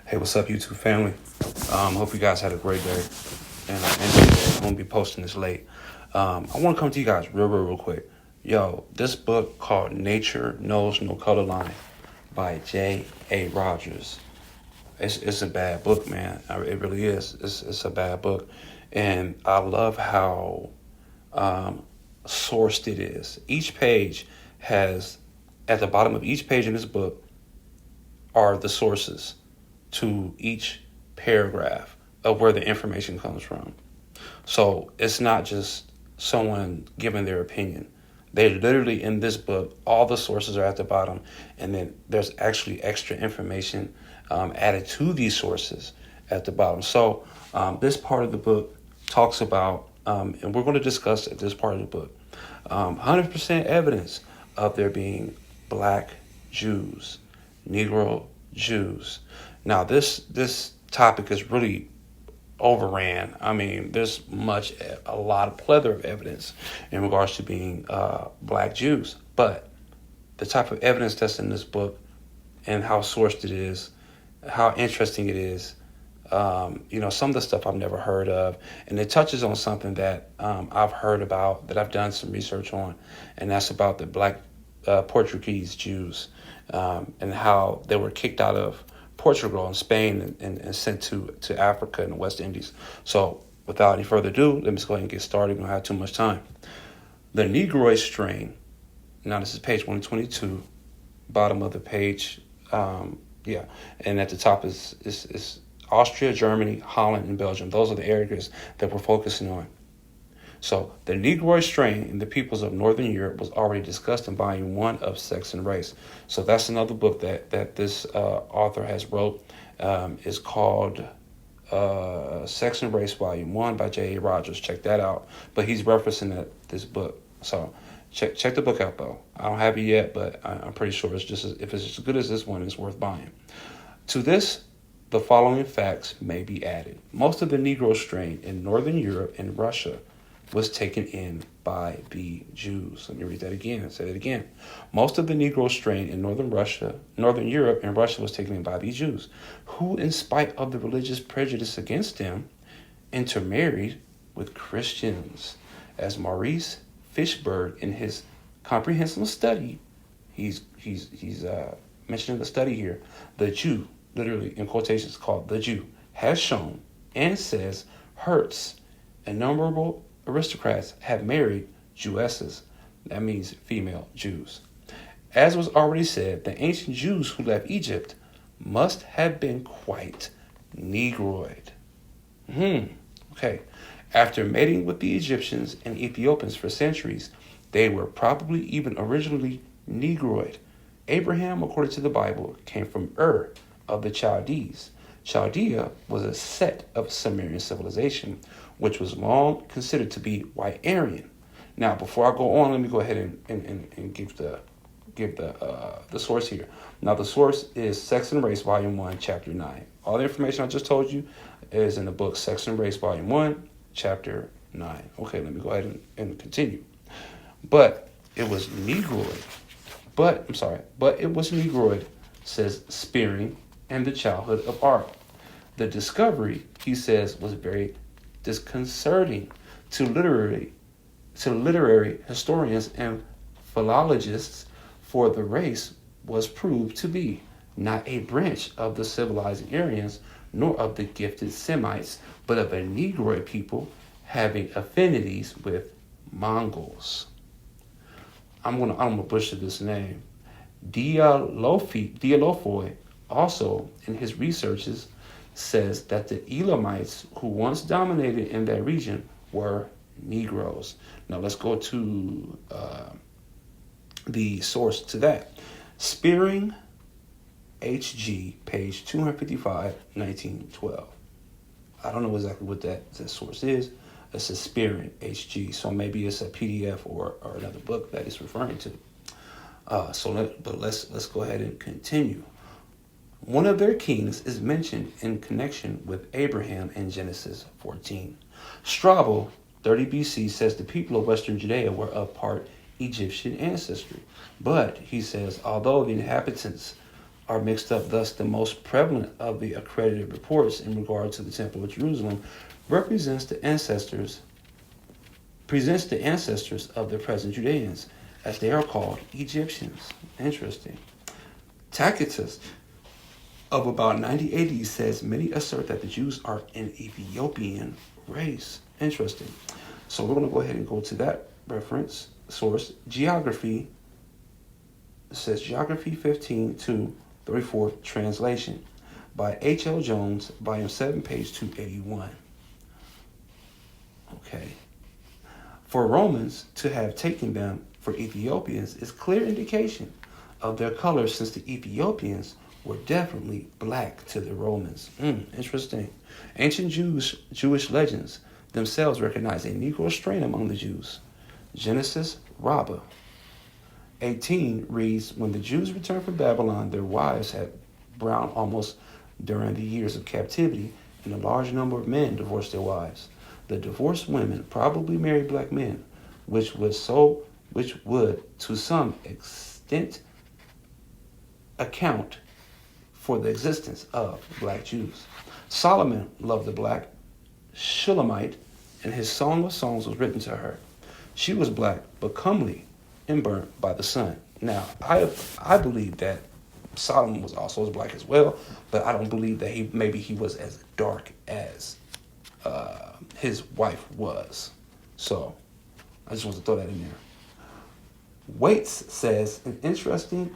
Hey, what's up, YouTube family? Hope you guys had a great day. And I'm going to be posting this late. I want to come to you guys real quick. Yo, this book called Nature Knows No Color Line by J.A. Rogers. It's a bad book, man. It really is. It's a bad book. And I love how sourced it is. Each page has, at the bottom of each page in this book, are the sources to each paragraph of where the information comes from. So it's not just someone giving their opinion. They literally, in this book, all the sources are at the bottom, and then there's actually extra information added to these sources at the bottom. So this part of the book talks about, and we're going to discuss at this part of the book, 100% evidence of there being Black Jews, Negro Jews. Now, this topic is really overran. I mean, there's a lot of plethora of evidence in regards to being Black Jews. But the type of evidence that's in this book and how sourced it is, how interesting it is, some of the stuff I've never heard of. And it touches on something that I've heard about, that I've done some research on, and that's about the Black Portuguese Jews and how they were kicked out of Portugal and Spain and sent to Africa and the West Indies. So without any further ado, let me just go ahead and get started. We don't have too much time. The Negroid strain. Now this is page 122, bottom of the page. And at the top is Austria, Germany, Holland, and Belgium. Those are the areas that we're focusing on. So the Negroid strain in the peoples of Northern Europe was already discussed in volume 1 of Sex and Race. So that's another book that this author has wrote. Is called Sex and Race volume 1 by J.A. Rogers. Check that out. But he's referencing this book. So check the book out, though. I don't have it yet, but I'm pretty sure if it's as good as this one, it's worth buying. To this, the following facts may be added. Most of the Negro strain in Northern Europe and Russia was taken in by the Jews. Let me read that again. Say it again. Most of the Negro strain in Northern Europe and Russia was taken in by the Jews, who, in spite of the religious prejudice against them, intermarried with Christians. As Maurice Fishberg, in his comprehensive study, he's mentioning the study here, the Jew, literally in quotations called the Jew, has shown and says Hertz, innumerable aristocrats have married Jewesses. That means female Jews. As was already said, the ancient Jews who left Egypt must have been quite Negroid. Okay. After mating with the Egyptians and Ethiopians for centuries, they were probably even originally Negroid. Abraham, according to the Bible, came from Ur of the Chaldees. Chaldea was a set of Sumerian civilization, which was long considered to be white Aryan. Now, before I go on, let me go ahead and give the source here. Now, the source is Sex and Race, Volume 1, Chapter 9. All the information I just told you is in the book Sex and Race, Volume 1, Chapter 9. Okay, let me go ahead and continue. But it was Negroid. But it was Negroid, says Spearing, and the childhood of art. The discovery, he says, was very disconcerting to literary historians and philologists, for the race was proved to be not a branch of the civilized Aryans, nor of the gifted Semites, but of a Negroid people having affinities with Mongols. I'm gonna butcher this name. Dialofoi also, in his researches, says that the Elamites who once dominated in that region were Negroes. Now let's go to the source to that. Spearing, H.G., page 255, 1912. I don't know exactly what that source is. It says Spearing, H.G., so maybe it's a PDF or another book that it's referring to. Let's go ahead and continue. One of their kings is mentioned in connection with Abraham in Genesis 14. Strabo, 30 BC, says the people of Western Judea were of part Egyptian ancestry. But, he says, although the inhabitants are mixed up. Thus, the most prevalent of the accredited reports in regard to the Temple of Jerusalem presents the ancestors of the present Judeans, as they are called Egyptians. Interesting. Tacitus, of about 90 AD, says many assert that the Jews are an Ethiopian race. Interesting. So we're going to go ahead and go to that reference source. Geography says Geography 15 to 34th translation by H.L. Jones, volume 7, page 281. Okay. For Romans to have taken them for Ethiopians is clear indication of their color, since the Ethiopians were definitely black to the Romans. Interesting. Ancient Jewish legends themselves recognize a Negro strain among the Jews. Genesis Rabbah 18 reads, when the Jews returned from Babylon, their wives had brown almost during the years of captivity, and a large number of men divorced their wives. The divorced women probably married black men, which would to some extent account for the existence of black Jews. Solomon loved the black Shulamite, and his Song of Songs was written to her. She was black, but comely and burnt by the sun. Now, I believe that Solomon was also as black as well, but I don't believe that he was as dark as his wife was. So I just want to throw that in there. Waits says an interesting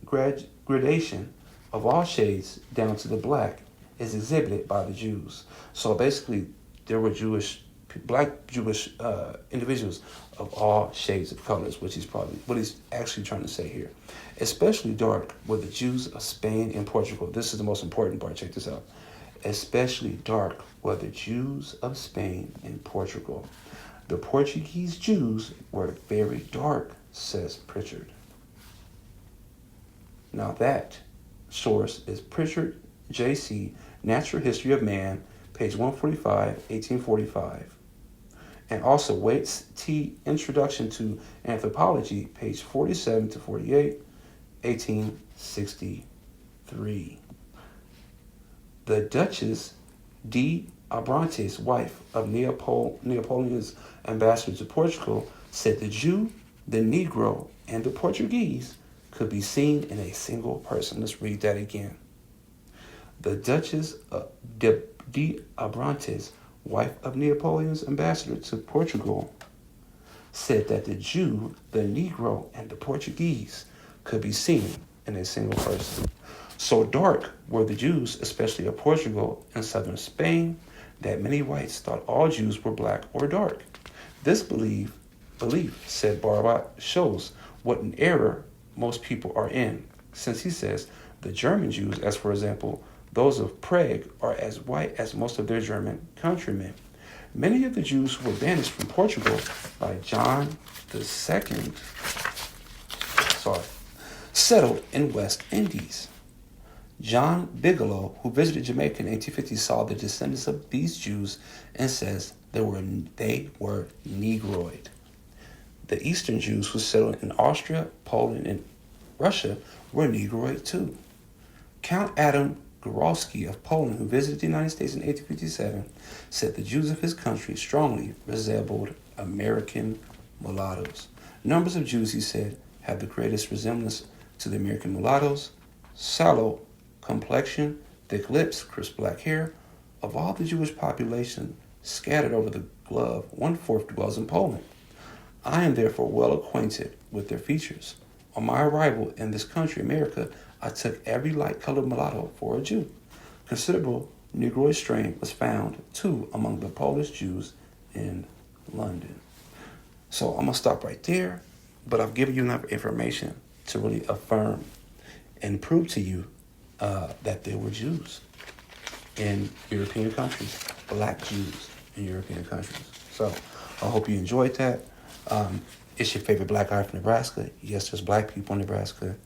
gradation of all shades down to the black is exhibited by the Jews. So basically, there were black Jewish individuals of all shades of colors, which is probably what he's actually trying to say here. Especially dark were the Jews of Spain and Portugal. This is the most important part. Check this out. Especially dark were the Jews of Spain and Portugal. The Portuguese Jews were very dark, says Pritchard. Now that source is Pritchard, J.C., Natural History of Man, page 145, 1845. And also Waits T. Introduction to Anthropology, page 47 to 48, 1863. The Duchess D. Abrantes, wife of Napoleon's ambassador to Portugal, said the Jew, the Negro, and the Portuguese could be seen in a single person. Let's read that again. The Duchess D. Abrantes, wife of Napoleon's ambassador to Portugal, said that the Jew, the Negro, and the Portuguese could be seen in a single person. So dark were the Jews, especially of Portugal and southern Spain, that many whites thought all Jews were black or dark. This belief, said Barbat, shows what an error most people are in, since he says the German Jews, as for example, those of Prague, are as white as most of their German countrymen. Many of the Jews who were banished from Portugal by John II, settled in West Indies. John Bigelow, who visited Jamaica in 1850, saw the descendants of these Jews and says they were Negroid. The Eastern Jews who settled in Austria, Poland, and Russia were Negroid too. Count Adam Góralski of Poland, who visited the United States in 1857, said the Jews of his country strongly resembled American mulattoes. Numbers of Jews, he said, have the greatest resemblance to the American mulattoes: sallow complexion, thick lips, crisp black hair. Of all the Jewish population scattered over the globe, 1/4 dwells in Poland. I am therefore well acquainted with their features. On my arrival in this country, America, I took every light-colored mulatto for a Jew. Considerable Negroid strain was found, too, among the Polish Jews in London. So I'm going to stop right there, but I've given you enough information to really affirm and prove to you that there were Jews in European countries, black Jews in European countries. So I hope you enjoyed that. It's your favorite black guy from Nebraska. Yes, there's black people in Nebraska.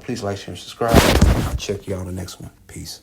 Please like, share, and subscribe. I'll check you out on the next one. Peace.